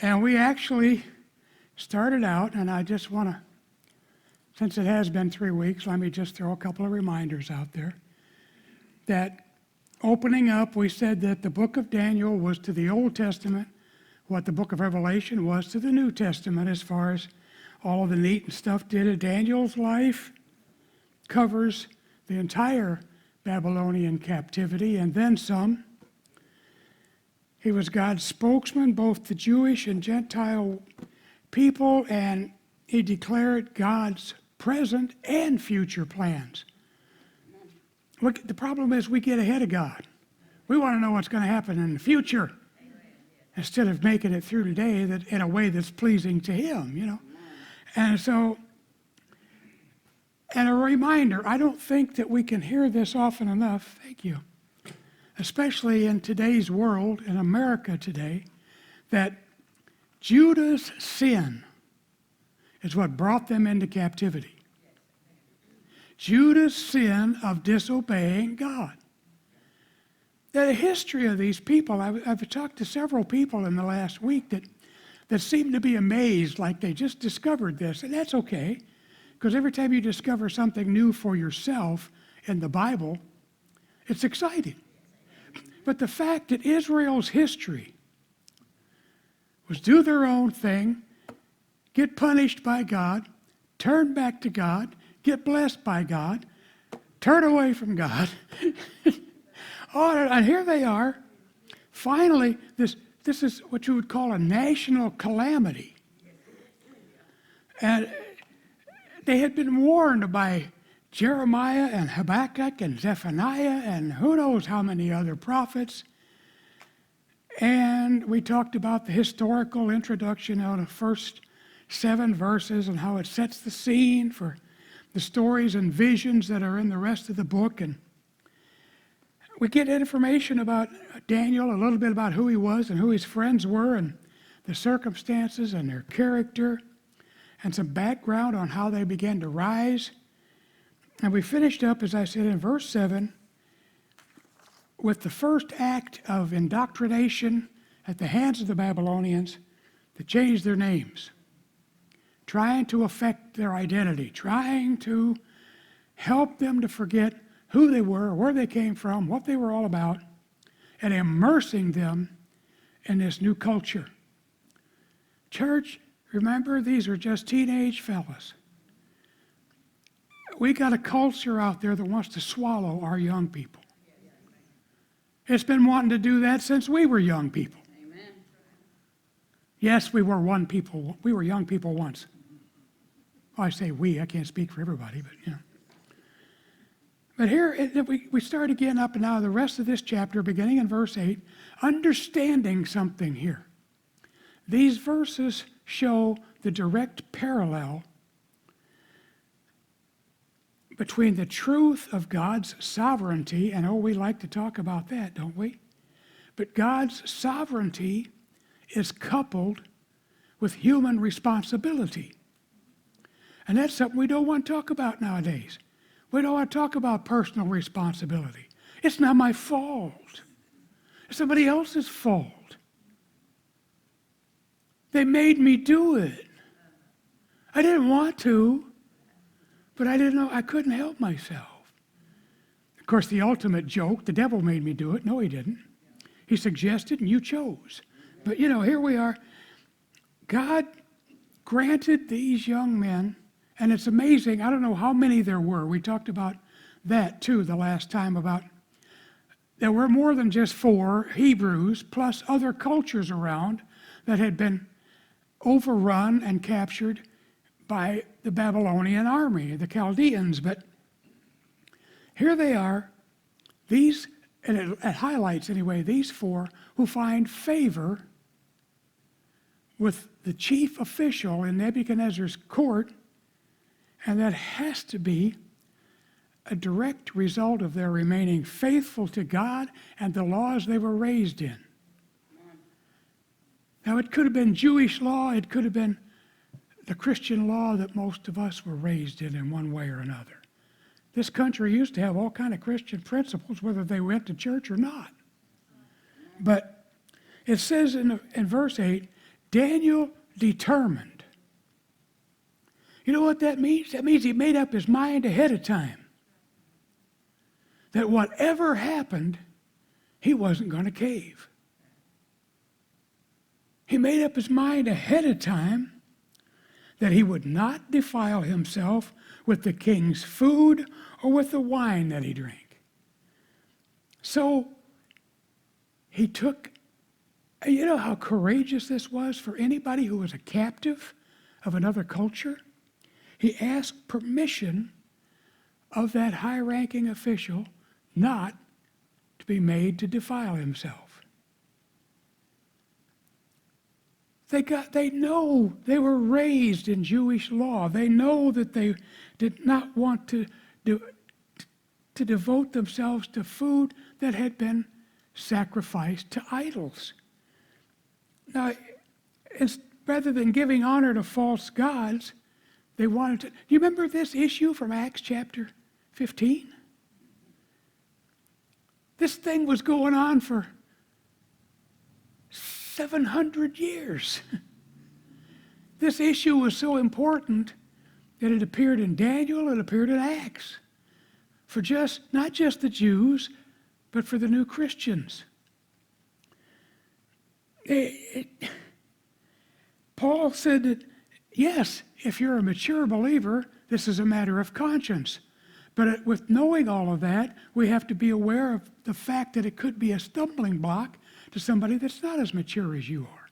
And we actually started out, and I just want to, since it has been 3 weeks, let me just throw a couple of reminders out there. That opening up, we said that the book of Daniel was to the Old Testament what the book of Revelation was to the New Testament as far as all of the neat and stuff did. Daniel's life covers the entire Babylonian captivity and then some. He was God's spokesman, both to Jewish and Gentile people, and he declared God's present and future plans. Look, the problem is we get ahead of God. We want to know what's going to happen in the future instead of making it through today that in a way that's pleasing to Him, you know. And so, and a reminder, I don't think that we can hear this often enough, thank you, especially in today's world, in America today, that Judah's sin is what brought them into captivity. Judah's sin of disobeying God. The history of these people, I've talked to several people in the last week that seem to be amazed like they just discovered this, and that's okay, because every time you discover something new for yourself in the Bible, it's exciting. But the fact that Israel's history was do their own thing, get punished by God, turn back to God, get blessed by God, turn away from God. And here they are. Finally, this is what you would call a national calamity. And they had been warned by Jeremiah and Habakkuk and Zephaniah and who knows how many other prophets. And we talked about the historical introduction of the first 7 verses and how it sets the scene for the stories and visions that are in the rest of the book. And we get information about Daniel, a little bit about who he was and who his friends were and the circumstances and their character and some background on how they began to rise. And we finished up, as I said, in verse 7 with the first act of indoctrination at the hands of the Babylonians to change their names, trying to affect their identity, trying to help them to forget who they were, where they came from, what they were all about, and immersing them in this new culture. Church, remember, these are just teenage fellas. We got a culture out there that wants to swallow our young people. It's been wanting to do that since we were young people. Amen. Yes, we were young people once. Well, I say we, I can't speak for everybody, but you know. But here, we start again up and now the rest of this chapter, beginning in verse 8, understanding something here. These verses show the direct parallel between the truth of God's sovereignty, and we like to talk about that, don't we? But God's sovereignty is coupled with human responsibility. And that's something we don't want to talk about nowadays. We don't want to talk about personal responsibility. It's not my fault. It's somebody else's fault. They made me do it. I didn't want to, but I didn't know, I couldn't help myself. Of course, the ultimate joke, the devil made me do it. No, he didn't. He suggested and you chose. But you know, here we are. God granted these young men, and it's amazing, I don't know how many there were. We talked about that too the last time, about there were more than just 4 Hebrews plus other cultures around that had been overrun and captured by the Babylonian army, the Chaldeans. But here they are, these, and it highlights anyway, these 4 who find favor with the chief official in Nebuchadnezzar's court, and that has to be a direct result of their remaining faithful to God and the laws they were raised in. Now, it could have been Jewish law, it could have been the Christian law that most of us were raised in one way or another. This country used to have all kind of Christian principles, whether they went to church or not. But it says in verse 8, Daniel determined. You know what that means? That means he made up his mind ahead of time that whatever happened, he wasn't going to cave. He made up his mind ahead of time that he would not defile himself with the king's food or with the wine that he drank. So he took, you know how courageous this was for anybody who was a captive of another culture? He asked permission of that high-ranking official not to be made to defile himself. They know, they were raised in Jewish law. They know that they did not want to devote themselves to food that had been sacrificed to idols. Now, rather than giving honor to false gods, they wanted to. Do you remember this issue from Acts chapter 15? This thing was going on for 700 years. This issue was so important that it appeared in Daniel, it appeared in Acts, for not just the Jews, but for the new Christians. Paul said that, yes, if you're a mature believer, this is a matter of conscience. But with knowing all of that, we have to be aware of the fact that it could be a stumbling block to somebody that's not as mature as you are.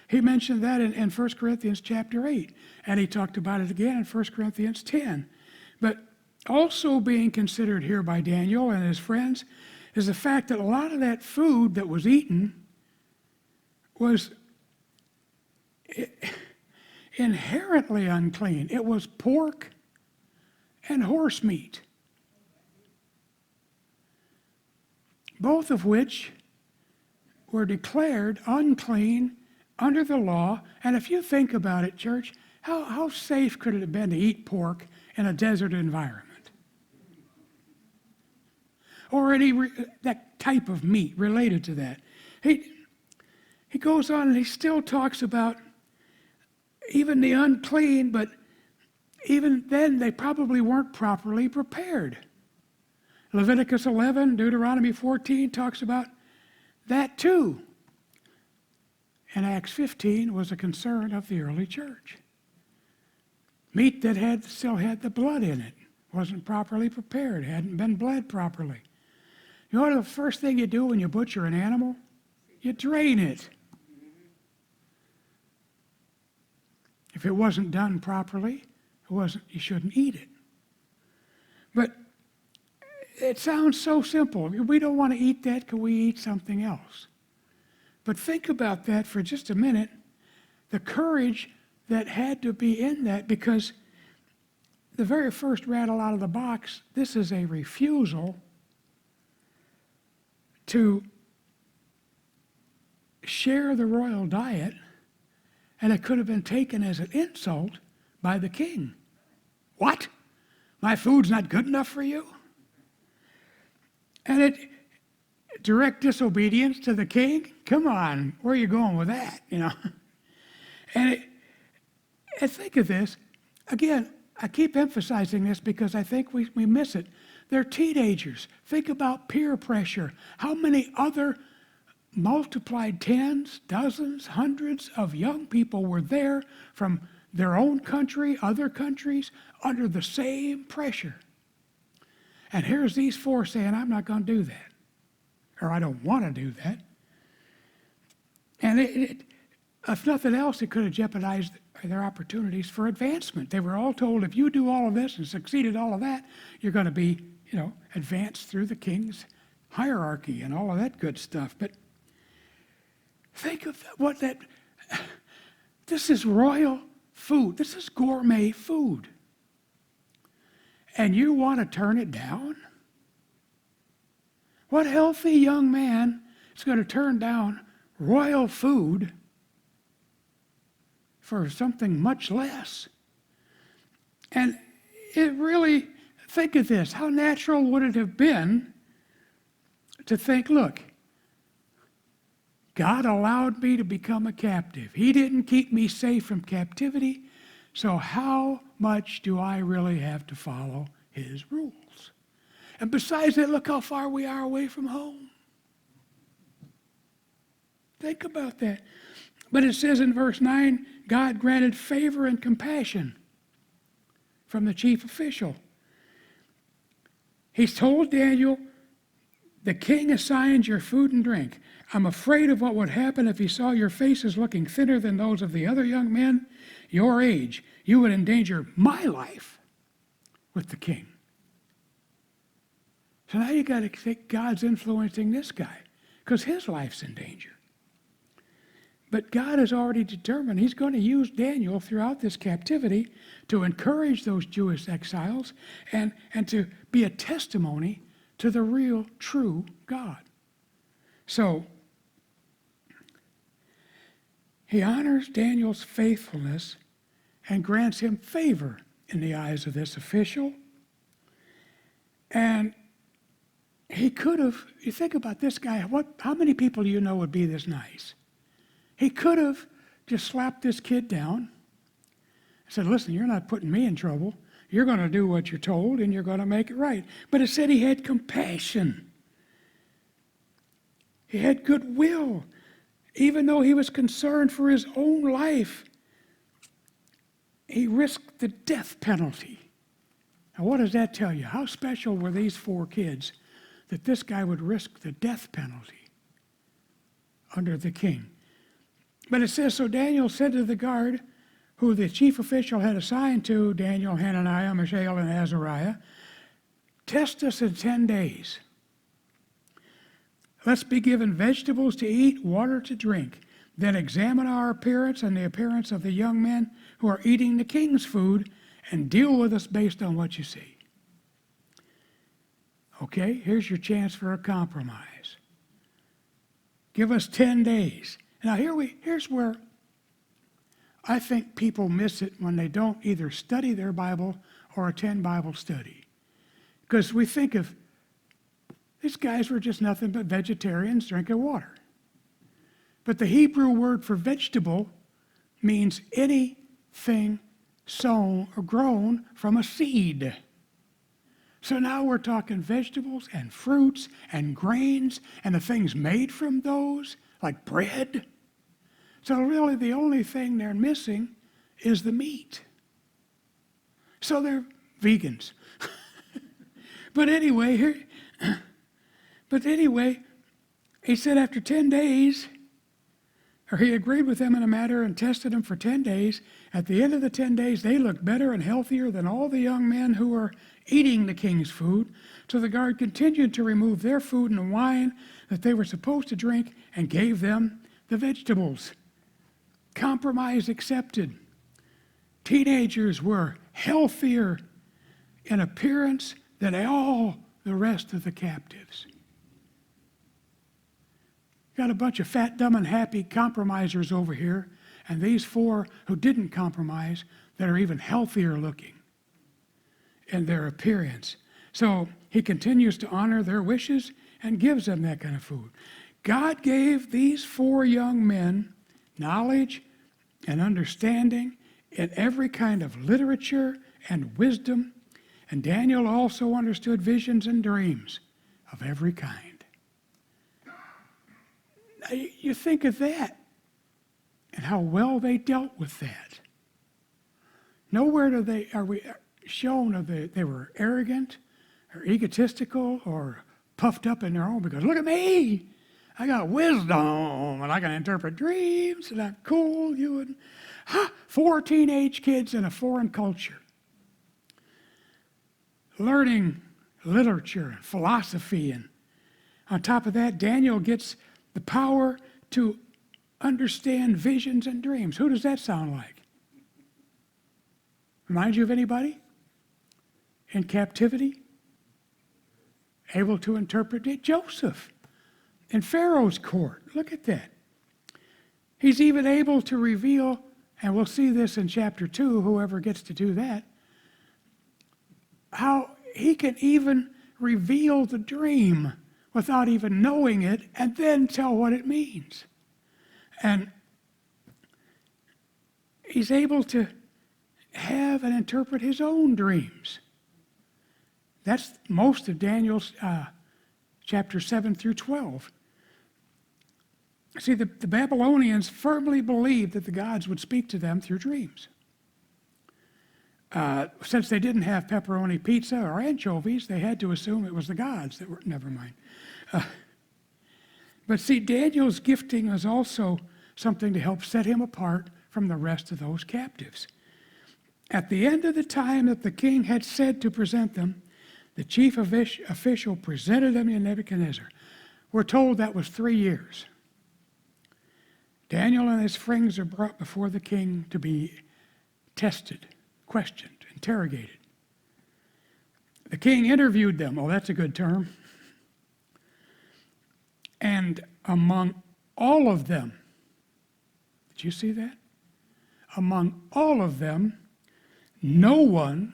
He mentioned that in 1 Corinthians chapter 8, and he talked about it again in 1 Corinthians 10. But also being considered here by Daniel and his friends is the fact that a lot of that food that was eaten was inherently unclean. It was pork and horse meat, both of which were declared unclean under the law. And if you think about it, church, how safe could it have been to eat pork in a desert environment? Or that type of meat related to that. He goes on and he still talks about even the unclean, but even then they probably weren't properly prepared. Leviticus 11, Deuteronomy 14 talks about that too. And Acts 15 was a concern of the early church. Meat that still had the blood in it, wasn't properly prepared, hadn't been bled properly. You know what the first thing you do when you butcher an animal? You drain it. If it wasn't done properly, you shouldn't eat it. But it sounds so simple. We don't want to eat that. Can we eat something else? But think about that for just a minute. The courage that had to be in that, because the very first rattle out of the box, this is a refusal to share the royal diet, and it could have been taken as an insult by the king. What? My food's not good enough for you? And direct disobedience to the king? Come on, where are you going with that? And think of this. Again, I keep emphasizing this because I think we miss it. They're teenagers. Think about peer pressure. How many other multiplied tens, dozens, hundreds of young people were there from their own country, other countries, under the same pressure? And here's these four saying, I'm not going to do that. Or I don't want to do that. And if nothing else, it could have jeopardized their opportunities for advancement. They were all told, if you do all of this and succeed at all of that, you're going to be, advanced through the king's hierarchy and all of that good stuff. But think of this is royal food. This is gourmet food. And you want to turn it down? What healthy young man is going to turn down royal food for something much less? And it really, think of this. How natural would it have been to think, look, God allowed me to become a captive. He didn't keep me safe from captivity, so how much do I really have to follow his rules? And besides that, look how far we are away from home. Think about that. But it says in verse 9, God granted favor and compassion from the chief official. He's told Daniel, the king assigned your food and drink. I'm afraid of what would happen if he saw your faces looking thinner than those of the other young men your age. You would endanger my life with the king. So now you got to think God's influencing this guy because his life's in danger. But God has already determined he's going to use Daniel throughout this captivity to encourage those Jewish exiles and to be a testimony to the real, true God. So, he honors Daniel's faithfulness and grants him favor in the eyes of this official. And he could have, you think about this guy, how many people do you know would be this nice? He could have just slapped this kid down and said, listen, you're not putting me in trouble. You're going to do what you're told and you're going to make it right. But it said he had compassion. He had goodwill. Even though he was concerned for his own life, he risked the death penalty. Now, what does that tell you? How special were these 4 kids that this guy would risk the death penalty under the king? But it says, so Daniel said to the guard, who the chief official had assigned to Daniel, Hananiah, Mishael, and Azariah, test us in 10 days. Let's be given vegetables to eat, water to drink. Then examine our appearance and the appearance of the young men who are eating the king's food and deal with us based on what you see. Okay, here's your chance for a compromise. Give us 10 days. Now here's where I think people miss it when they don't either study their Bible or attend Bible study. Because we think of these guys were just nothing but vegetarians drinking water. But the Hebrew word for vegetable means anything sown or grown from a seed. So now we're talking vegetables and fruits and grains and the things made from those, like bread. So really the only thing they're missing is the meat. So they're vegans. But anyway, he said after 10 days, or he agreed with them in a matter and tested them for 10 days. At the end of the 10 days, they looked better and healthier than all the young men who were eating the king's food. So the guard continued to remove their food and the wine that they were supposed to drink and gave them the vegetables. Compromise accepted. Teenagers were healthier in appearance than all the rest of the captives. Got a bunch of fat, dumb, and happy compromisers over here, and these 4 who didn't compromise that are even healthier looking in their appearance. So he continues to honor their wishes and gives them that kind of food. God gave these 4 young men knowledge and understanding in every kind of literature and wisdom, and Daniel also understood visions and dreams of every kind. Now, you think of that and how well they dealt with that. Nowhere are we shown that they were arrogant or egotistical or puffed up in their own because look at me, I got wisdom and I can interpret dreams and I'm cool. 4 teenage kids in a foreign culture learning literature and philosophy, and on top of that, Daniel gets the power to understand visions and dreams. Who does that sound like? Remind you of anybody? In captivity? Able to interpret it? Joseph in Pharaoh's court. Look at that. He's even able to reveal, and we'll see this in chapter 2, whoever gets to do that, how he can even reveal the dream without even knowing it and then tell what it means. And he's able to have and interpret his own dreams. That's most of Daniel's chapter 7 through 12. See, the Babylonians firmly believed that the gods would speak to them through dreams. Since they didn't have pepperoni pizza or anchovies, they had to assume it was the gods that were, never mind. But see, Daniel's gifting was also something to help set him apart from the rest of those captives. At the end of the time that the king had said to present them, the chief official presented them to Nebuchadnezzar. We're told that was 3 years. Daniel and his friends are brought before the king to be tested, questioned, interrogated. The king interviewed them. Oh, that's a good term. And among all of them, did you see that? Among all of them, no one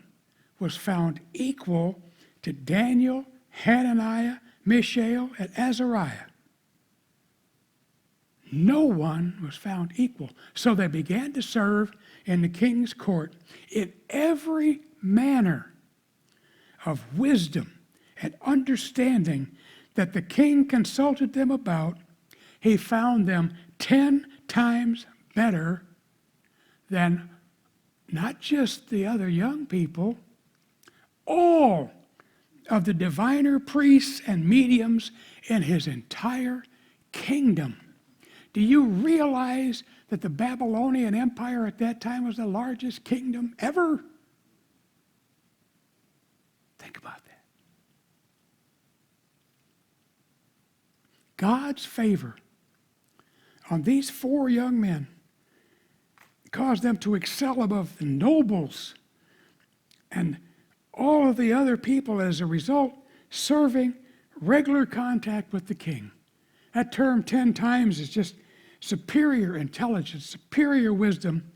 was found equal to Daniel, Hananiah, Mishael, and Azariah. No one was found equal. So they began to serve in the king's court in every manner of wisdom and understanding that the king consulted them about. He found them 10 times better than not just the other young people, all of the diviner priests and mediums in his entire kingdom. Do you realize that the Babylonian Empire at that time was the largest kingdom ever? Think about that. God's favor on these 4 young men caused them to excel above the nobles and all of the other people, as a result, serving regular contact with the king. That term 10 times is just superior intelligence, superior wisdom.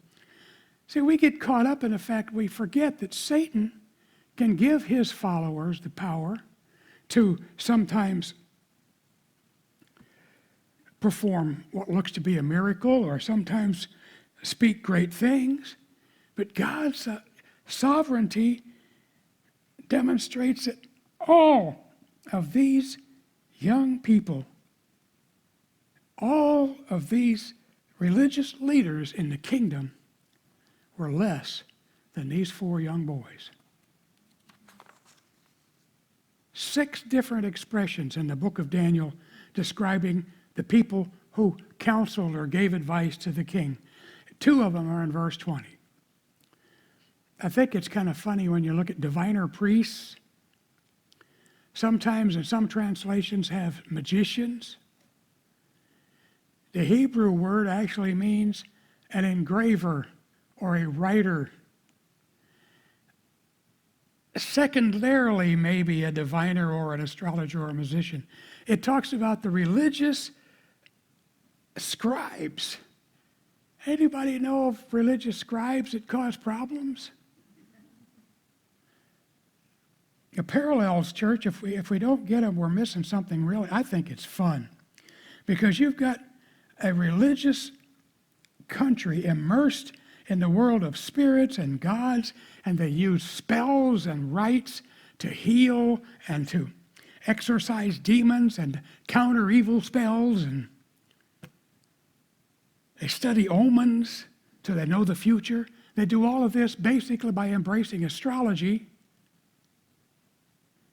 See, we get caught up in the fact we forget that Satan can give his followers the power to sometimes perform what looks to be a miracle or sometimes speak great things. But God's sovereignty demonstrates that all of these young people, all of these religious leaders in the kingdom were less than these 4 young boys. 6 different expressions in the book of Daniel describing the people who counseled or gave advice to the king. 2 of them are in verse 20. I think it's kind of funny when you look at diviner priests. Sometimes in some translations have magicians. The Hebrew word actually means an engraver or a writer. Secondarily, maybe a diviner or an astrologer or a musician. It talks about the religious scribes. Anybody know of religious scribes that cause problems? The parallels, church, if we don't get them, we're missing something really. I think it's fun because you've got a religious country immersed in the world of spirits and gods, and they use spells and rites to heal and to exorcise demons and counter evil spells, and they study omens so they know the future. They do all of this basically by embracing astrology.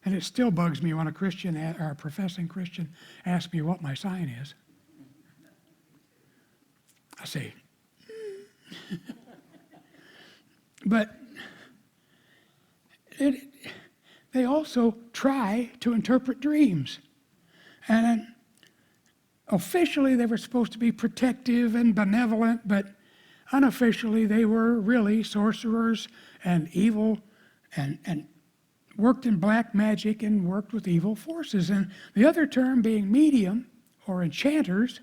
And it still bugs me when a Christian or a professing Christian asks me what my sign is. I say, But they also try to interpret dreams. And officially they were supposed to be protective and benevolent, but unofficially they were really sorcerers and evil and worked in black magic and worked with evil forces. And the other term being medium or enchanters,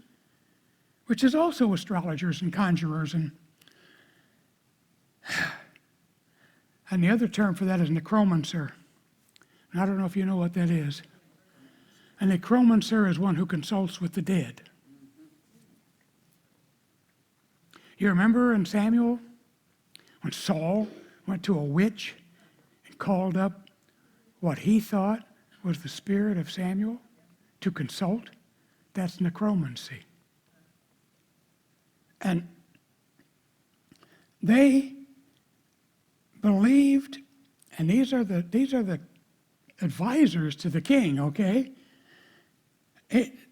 which is also astrologers and conjurers. And the other term for that is necromancer. And I don't know if you know what that is. A necromancer is one who consults with the dead. You remember in Samuel when Saul went to a witch and called up what he thought was the spirit of Samuel to consult? That's necromancy. And they believed, and these are the advisors to the king, okay?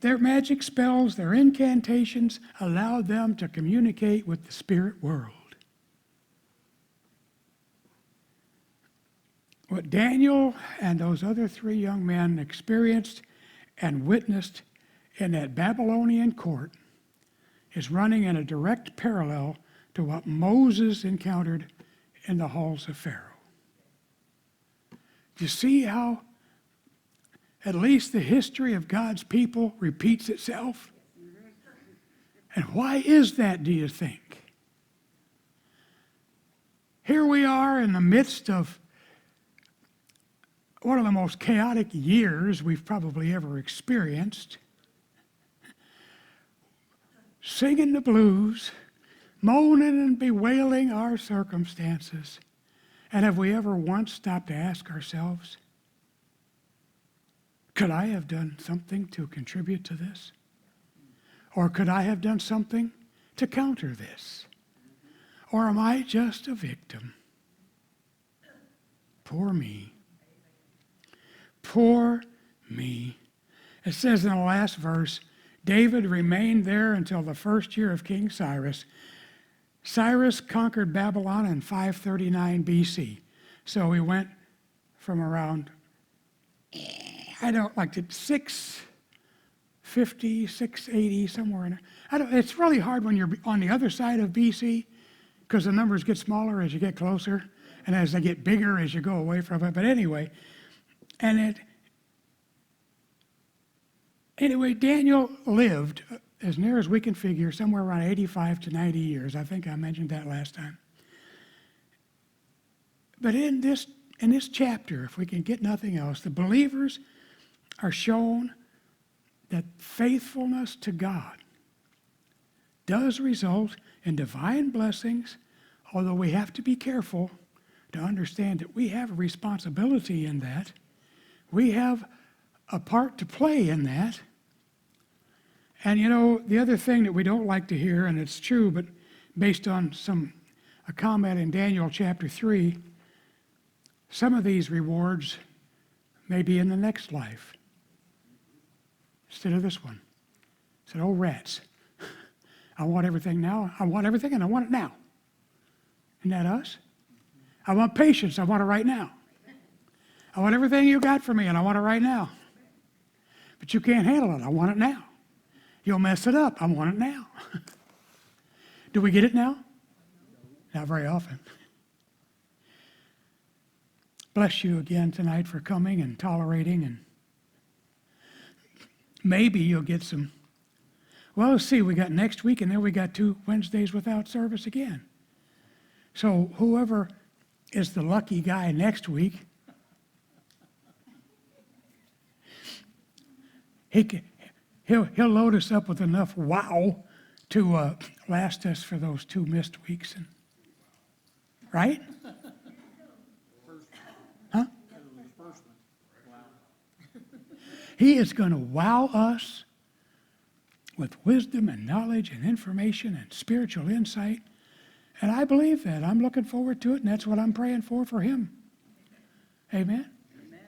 Their magic spells, their incantations allowed them to communicate with the spirit world. What Daniel and those other 3 young men experienced and witnessed in that Babylonian court is running in a direct parallel to what Moses encountered in the halls of Pharaoh. Do you see how at least the history of God's people repeats itself? And why is that, do you think? Here we are in the midst of one of the most chaotic years we've probably ever experienced, singing the blues, moaning and bewailing our circumstances. And have we ever once stopped to ask ourselves, could I have done something to contribute to this? Or could I have done something to counter this? Or am I just a victim? Poor me. Poor me. It says in the last verse, David remained there until the first year of King Cyrus. Cyrus conquered Babylon in 539 BC. So we went from around, 650, 680, somewhere in there. It's really hard when you're on the other side of BC because the numbers get smaller as you get closer and as they get bigger as you go away from it. But anyway, Daniel lived, as near as we can figure, somewhere around 85 to 90 years. I think I mentioned that last time. But in this chapter, if we can get nothing else, the believers are shown that faithfulness to God does result in divine blessings, although we have to be careful to understand that we have a responsibility in that. We have a part to play in that. And the other thing that we don't like to hear, and it's true, but based on a comment in Daniel chapter 3, some of these rewards may be in the next life instead of this one. I said, oh, rats. I want everything now. I want everything, and I want it now. Isn't that us? I want patience. I want it right now. I want everything you got for me, and I want it right now. But you can't handle it. I want it now. You'll mess it up. I want it now. Do we get it now? Not very often. Bless you again tonight for coming and tolerating, and maybe you'll get some. Well, let's see, we got next week, and then we got 2 Wednesdays without service again. So whoever is the lucky guy next week, he'll load us up with enough wow to last us for those 2 missed weeks. Right? Huh? He is going to wow us with wisdom and knowledge and information and spiritual insight. And I believe that. I'm looking forward to it, and that's what I'm praying for him. Amen? Amen.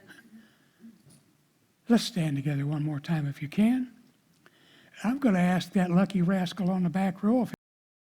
Let's stand together one more time if you can. I'm going to ask that lucky rascal on the back row if